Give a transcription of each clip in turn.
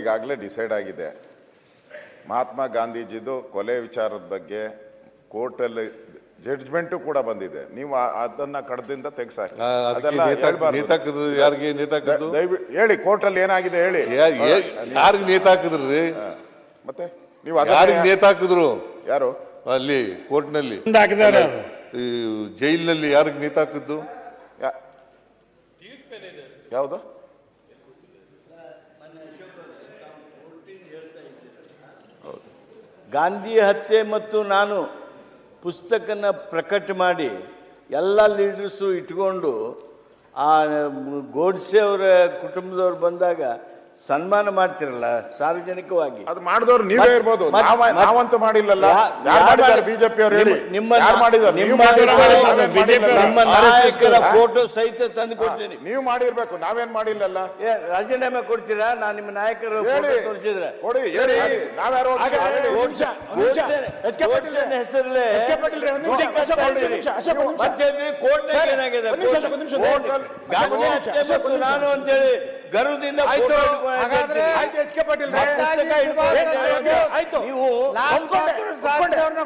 ಈಗಾಗಲೇ ಡಿಸೈಡ್ ಆಗಿದೆ. ಮಹಾತ್ಮ ಗಾಂಧೀಜಿದು ಕೊಲೆ ವಿಚಾರದ ಬಗ್ಗೆ ಕೋರ್ಟಲ್ಲಿ ಜಡ್ಜ್ಮೆಂಟು ಕೂಡ ಬಂದಿದೆ. ನೀವು ಅದನ್ನ ಕಡದಿಂದ ತೆಗ್ಸಾಕಿ. ದಯವಿಟ್ಟು ಹೇಳಿ, ಕೋರ್ಟಲ್ಲಿ ಏನಾಗಿದೆ ಹೇಳಿ. ಯಾರಿಗೆ ನೇತಾಕಿದ್ರಿ? ಮತ್ತೆ ನೀವು ಯಾರಿಗೆ ನೇತಾಕಿದ್ರು? ಯಾರು ಅಲ್ಲಿ ಕೋರ್ಟ್ನಲ್ಲಿ ಜೈಲಿನಲ್ಲಿ ಯಾರಿಗೆ ನೇತಾಕಿದ್ದು? ಯಾವುದು? ಗಾಂಧಿ ಹತ್ಯೆ ಮತ್ತು ನಾನು ಪುಸ್ತಕನ ಪ್ರಕಟ ಮಾಡಿ ಎಲ್ಲ ಲೀಡರ್ಸು ಇಟ್ಕೊಂಡು ಆ ಗೋಡ್ಸೆ ಅವರ ಕುಟುಂಬದವ್ರು ಬಂದಾಗ ಸನ್ಮಾನ ಮಾಡ್ತಿರಲ್ಲ ಸಾರ್ವಜನಿಕವಾಗಿ. ಅದು ಮಾಡಿದವ್ರು ನೀವೇ ಇರ್ಬೋದು, ನಾವಂತೂ ಮಾಡಿಲ್ಲಲ್ಲ. ಬಿಜೆಪಿ ಅವರು ಹೇಳಿ, ನಿಮ್ಮ ನಾಯಕರ ಫೋಟೋ ಸಹಿತ ತಂದು ಕೊಡ್ತೀನಿ. ನೀವು ಮಾಡಿರ್ಬೇಕು, ನಾವೇನ್ ಮಾಡಿಲ್ಲಲ್ಲ. ರಾಜೀನಾಮೆ ಕೊಡ್ತೀರಾ? ನಾನು ನಿಮ್ಮ ನಾಯಕರ ಫೋಟೋ ತೋರಿಸಿದ್ರೆ ಕೊಡಿ, ನಾವ್ಯಾರೋ ಹೆಸರಲ್ಲೇ ಏನಾಗಿದೆ ನಾನು ಅಂತೇಳಿ ಗರ್ವದಿಂದ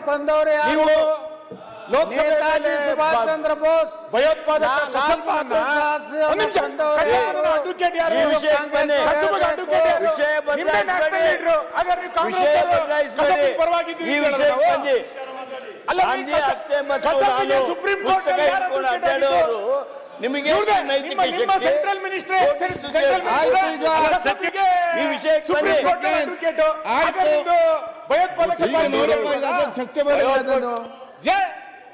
ಕೊಂದವರೇ ನೇತಾಜಿ ಸುಭಾಷ್ ಚಂದ್ರ ಬೋಸ್ ಸುಪ್ರೀಂ ಕೋರ್ಟ್ ನಿಮಗೆ ಸೆಂಟ್ರಲ್ ಮಿನಿಸ್ಟರ್ ಈ ವಿಷಯಕ್ಕೆ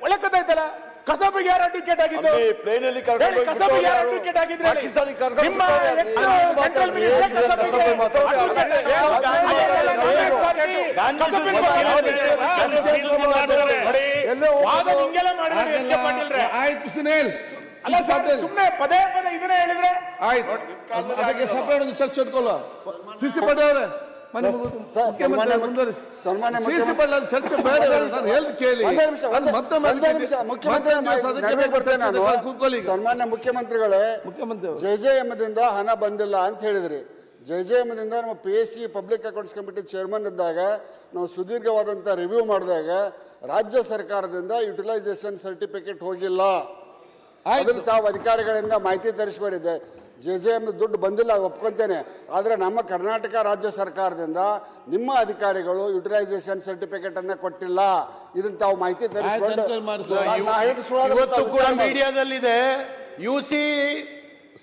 ಒಳ್ಳೆ ಕಥೆ ಐತಲ್ಲ. ಕಸಾಬಿಗೆ ಯಾರು ಅಡ್ವೊಕೇಟ್ ಆಗಿದ್ದು? ಪ್ಲೇನಲ್ಲಿ ಕಸಾಬಿಗೆ ಯಾರು ಅಡ್ವೊಕೇಟ್ ಆಗಿದ್ರೆ? ನಿಮ್ಮ ಸೆಂಟ್ರಲ್ ಆಯ್ತು ಸುನೀಲ್, ಅಲ್ಲ ಸರ್, ಸುಮ್ಮನೆ ಪದೇ ಪದೇ ಇದನ್ನೇ ಹೇಳಿದ್ರೆ ಆಯ್ತು. ಅದಕ್ಕೆ ಸಪರೇಟ್ ಒಂದು ಚರ್ಚೆ ಇಟ್ಕೊಳ್ಳೋ. ಸಿಸಿ ಪಡೆಯವ್ರೆ ಸನ್ಮಾನ್ಯ ಮುಖ್ಯಮಂತ್ರಿಗಳೇ, ಜೆಜೆಎಂದಿಂದ ಹಣ ಬಂದಿಲ್ಲ ಅಂತ ಹೇಳಿದ್ರಿ. ಜೆಜೆಎಂದಿಂದ ನಮ್ಮ PSC public accounts committee chairman ಇದ್ದಾಗ ನಾವು ಸುದೀರ್ಘವಾದಂಥ ರಿವ್ಯೂ ಮಾಡಿದಾಗ ರಾಜ್ಯ ಸರ್ಕಾರದಿಂದ ಯುಟಿಲೈಸೇಷನ್ ಸರ್ಟಿಫಿಕೇಟ್ ಹೋಗಿಲ್ಲ. ಅದನ್ನು ತಾವು ಅಧಿಕಾರಿಗಳಿಂದ ಮಾಹಿತಿ ತರಿಸ್ಕೊಂಡಿದೆ. ಜೆಜೆಎಂ ದುಡ್ಡು ಬಂದಿಲ್ಲ, ಒಪ್ಕೊಂತೇನೆ. ಆದರೆ ನಮ್ಮ ಕರ್ನಾಟಕ ರಾಜ್ಯ ಸರ್ಕಾರದಿಂದ ನಿಮ್ಮ ಅಧಿಕಾರಿಗಳು ಯುಟಿಲೈಸೇಷನ್ ಸರ್ಟಿಫಿಕೇಟ್ ಅನ್ನ ಕೊಟ್ಟಿಲ್ಲ. ಇದನ್ನ ತಾವು ಮಾಹಿತಿ ತರಿಸಿಕೊಂಡು ಮೀಡಿಯಾದಲ್ಲಿದೆ. UC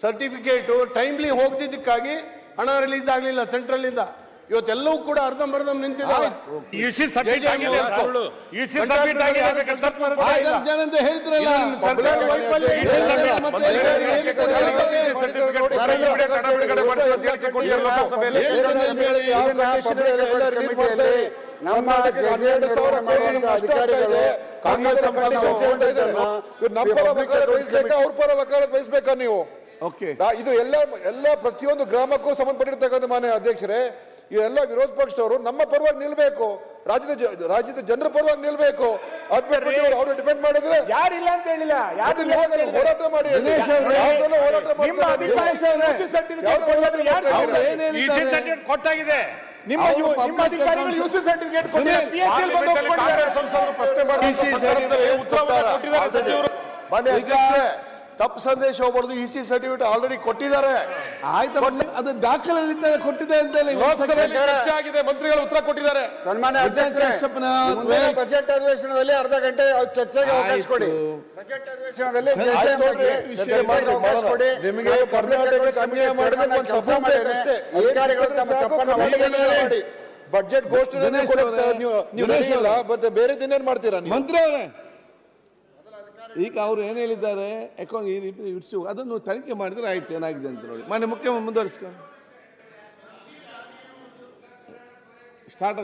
ಸರ್ಟಿಫಿಕೇಟ್ ಟೈಮ್ಲಿ ಹೋಗ್ತಿದ್ದಕ್ಕಾಗಿ ಹಣ ರಿಲೀಸ್ ಆಗಲಿಲ್ಲ ಸೆಂಟ್ರಲ್ ಇಂದ. ಇವತ್ತೆಲ್ಲವೂ ಕೂಡ ಅರ್ಧಂಬರ್ಧ ನಿಂತಿದ್ದಾವೆ. ನಮ್ಮ ಅಧಿಕಾರಿಗಳು ಅವ್ರ ಪರ ವಕಾಲತ್ ವಹಿಸ್ಬೇಕಾ ನೀವು? ಇದು ಎಲ್ಲ ಪ್ರತಿಯೊಂದು ಗ್ರಾಮಕ್ಕೂ ಸಂಬಂಧಪಟ್ಟಿರ್ತಕ್ಕಂಥ ಮಾನ್ಯ ಅಧ್ಯಕ್ಷರೇ, ಇವೆಲ್ಲ ವಿರೋಧ ಪಕ್ಷದವರು ನಮ್ಮ ಪರವಾಗಿ ನಿಲ್ಬೇಕು, ರಾಜ್ಯದ ಜನರ ಪರವಾಗಿ ನಿಲ್ಬೇಕು. ಅವರು ಡಿಪೆಂಡ್ ಮಾಡಿದ್ರೆ ಯಾರಿಲ್ಲ ಅಂತ ಹೇಳಿಲ್ಲ, ಹೋರಾಟ ಮಾಡಿ. ಕೊಟ್ಟಾಗಿದೆ. ನಿಮ್ಮ ಅಧಿಕಾರಿಗಳು UC ಸರ್ಟಿಫಿಕೇಟ್ ತಪ್ಪು ಸಂದೇಶ ಹೋಗ್ಬಾರ್ದು. EC ಸರ್ಟಿಫಿಕೇಟ್ ಆಲ್ರೆಡಿ ಕೊಟ್ಟಿದ್ದಾರೆ. ಆಯ್ತು, ಅದು ದಾಖಲೆಯಲ್ಲಿ ಕೊಟ್ಟಿದೆ ಅಂತ ಚರ್ಚೆ ಆಗಿದೆ, ಮಂತ್ರಿಗಳು ಉತ್ತರ ಕೊಟ್ಟಿದ್ದಾರೆ. ಸನ್ಮಾನ್ಯ ಅಧ್ಯಕ್ಷರೇ, ಬಜೆಟ್ ಅಧಿವೇಶನದಲ್ಲಿ ಅರ್ಧ ಗಂಟೆ ಚರ್ಚೆಗೆ ಅವಕಾಶ ಕೊಡಿ. ಬಜೆಟ್ ಅಧಿವೇಶನದಲ್ಲಿ ಅವಕಾಶ ಕೊಡಿ. ನಿಮಗೆ ಬಜೆಟ್ ಘೋಷಣೆ ಮತ್ತೆ ಬೇರೆ ದಿನ ಏನ್ ಮಾಡ್ತೀರಾ ಮಂತ್ರಿ ಅವರೇ? ಈಗ ಅವ್ರು ಏನ್ ಹೇಳಿದ್ದಾರೆ, ಅದನ್ನು ತನಿಖೆ ಮಾಡಿದ್ರೆ ಆಯ್ತು ಏನಾಗಿದೆ ಅಂತ ನೋಡಿ. ಮಾನ್ಯ ಮುಖ್ಯಮಂತ್ರಿ ಮುಂದುವರಿಸ್ಕೊಂಡು ಸ್ಟಾರ್ಟ್